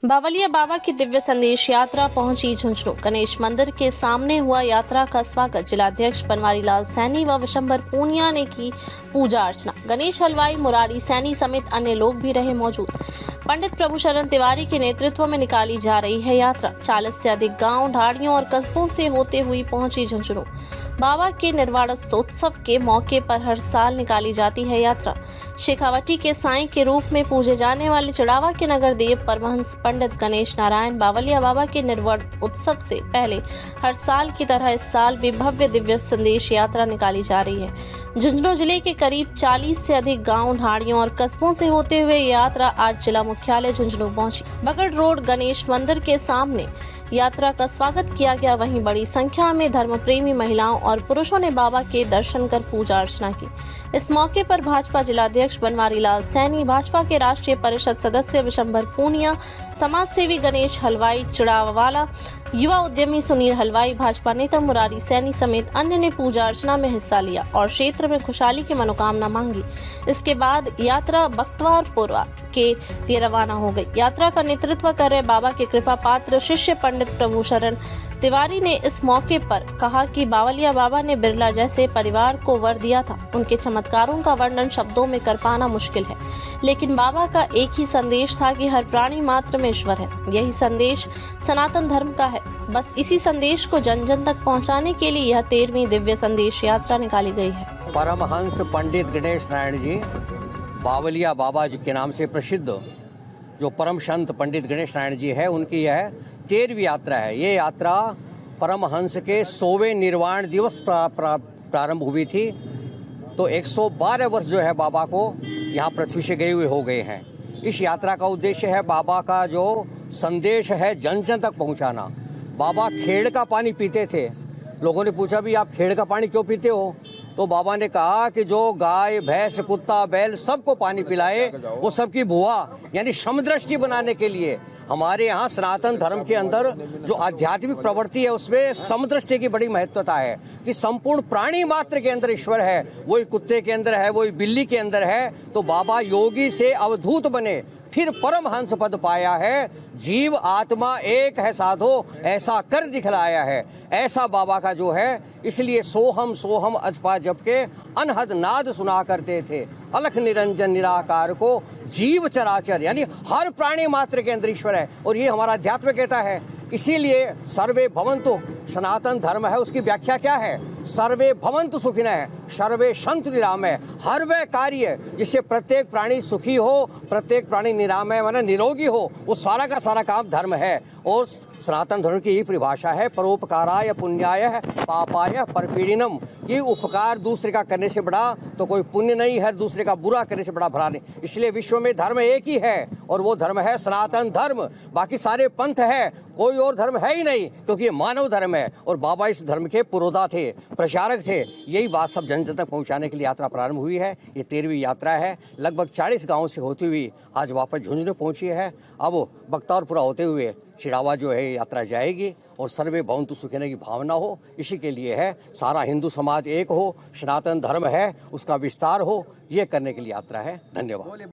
बावलिया बाबा की दिव्य संदेश यात्रा पहुंची झुंझुनू। गणेश मंदिर के सामने हुआ यात्रा का स्वागत जिलाध्यक्ष बनवारी लाल सैनी व विशंबर पूनिया ने की पूजा अर्चना। गणेश हलवाई मुरारी सैनी समेत अन्य लोग भी रहे मौजूद। पंडित प्रभुशरण तिवारी के नेतृत्व में निकाली जा रही है यात्रा। 40 से अधिक गांव, ढाड़ियों और कस्बों से होते हुई पहुंची झुंझुनू। बाबा के निर्वाणोत्सव के मौके पर हर साल निकाली जाती है यात्रा। शेखावटी के साईं के रूप में पूजे जाने वाले चढ़ावा के नगर देव परमहंस पंडित गणेश नारायण बावलिया बाबा के निर्वाण उत्सव से पहले हर साल की तरह इस साल भी भव्य दिव्य संदेश यात्रा निकाली जा रही है। झुंझुनू जिले के करीब 40 से अधिक गांव, ढाड़ियों और कस्बों से होते हुए यात्रा आज जिला मुख्यालय झुंझुनू पहुंची। बगड़ रोड गणेश मंदिर के सामने यात्रा का स्वागत किया गया। वहीं बड़ी संख्या में धर्मप्रेमी महिलाओं और पुरुषों ने बाबा के दर्शन कर पूजा अर्चना की। इस मौके पर भाजपा जिलाध्यक्ष बनवारी लाल सैनी, भाजपा के राष्ट्रीय परिषद सदस्य विशंबर पूनिया, समाज सेवी गणेश हलवाई चिड़ावाला, युवा उद्यमी सुनील हलवाई, भाजपा नेता मुरारी सैनी समेत अन्य ने पूजा अर्चना में हिस्सा लिया और क्षेत्र में खुशहाली की मनोकामना मांगी। इसके बाद यात्रा बख्तवारपुरा के लिए रवाना हो गई। यात्रा का नेतृत्व कर रहे बाबा के कृपा पात्र शिष्य पंडित प्रभुशरण तिवारी ने इस मौके पर कहा कि बावलिया बाबा ने बिरला जैसे परिवार को वर दिया था। उनके चमत्कारों का वर्णन शब्दों में कर पाना मुश्किल है, लेकिन बाबा का एक ही संदेश था कि हर प्राणी मात्र में ईश्वर है। यही संदेश सनातन धर्म का है। बस इसी संदेश को जन जन तक पहुंचाने के लिए यह 13वीं दिव्य संदेश यात्रा निकाली गई है। परमहंस पंडित गणेश नारायण जी बावलिया बाबा जी के नाम से प्रसिद्ध जो परम संत पंडित गणेश नारायण जी है, उनकी यह 13वीं यात्रा है। ये यात्रा परमहंस के 100वें निर्वाण दिवस प्रारंभ हुई थी। तो 112 वर्ष जो है बाबा को यहाँ पृथ्वी से गए हुए हो गए हैं। इस यात्रा का उद्देश्य है बाबा का जो संदेश है जन जन तक पहुँचाना। बाबा खेड़ का पानी पीते थे। लोगों ने पूछा भी आप खेड़ का पानी क्यों पीते हो? तो बाबा ने कहा कि जो गाय, भैंस, कुत्ता, बैल सबको पानी पिलाए वो सबकी भुआ यानी समदृष्टि बनाने के लिए। हमारे यहाँ सनातन धर्म के अंदर जो आध्यात्मिक प्रवृत्ति है उसमें समदृष्टि की बड़ी महत्वता है कि संपूर्ण प्राणी मात्र के अंदर ईश्वर है। वही कुत्ते के अंदर है, वही बिल्ली के अंदर है। तो बाबा योगी से अवधूत बने, फिर परमहंस पद पाया है। जीव आत्मा एक है साधो, ऐसा कर दिखलाया है। ऐसा बाबा का जो है, इसलिए सोहम सोहम अजपा जप के अनहद नाद सुना करते थे। अलख निरंजन निराकार को जीव चराचर यानी हर प्राणी मात्र के अंदर ईश्वर है। और ये हमारा अध्यात्म कहता है। इसीलिए सर्वे भवन्तु सनातन धर्म है, उसकी व्याख्या क्या है? सर्वे भवन्तु सुखिनः सर्वे सन्तु निरामय। हर वह कार्य जिससे प्रत्येक प्राणी सुखी हो, प्रत्येक प्राणी निरामय माने निरोगी हो, वो सारा का सारा काम धर्म है। और सनातन धर्म की यही परिभाषा है, परोपकाराय पुण्याय पापाय परपीड़िनम। ये उपकार दूसरे का करने से बड़ा तो कोई पुण्य नहीं है, दूसरे का बुरा करने से बड़ा भला नहीं। इसलिए विश्व में धर्म एक ही है और वो धर्म है सनातन धर्म। बाकी सारे पंथ है, कोई और धर्म है ही नहीं, क्योंकि ये मानव धर्म है। और बाबा इस धर्म के पुरोधा थे, प्रचारक थे। यही बात सब जन जन तक पहुंचाने के लिए यात्रा प्रारंभ हुई है। ये 13वीं यात्रा है। लगभग 40 गांव से होती हुई आज वापस झुंझुनू पहुंची है। अब बख्तवारपुरा होते हुए चिड़ावा जो है यात्रा जाएगी और सर्वे भवन्तु सुखिनः की भावना हो। इसी के लिए है सारा हिंदू समाज एक हो, सनातन धर्म है उसका विस्तार हो, ये करने के लिए यात्रा है। धन्यवाद।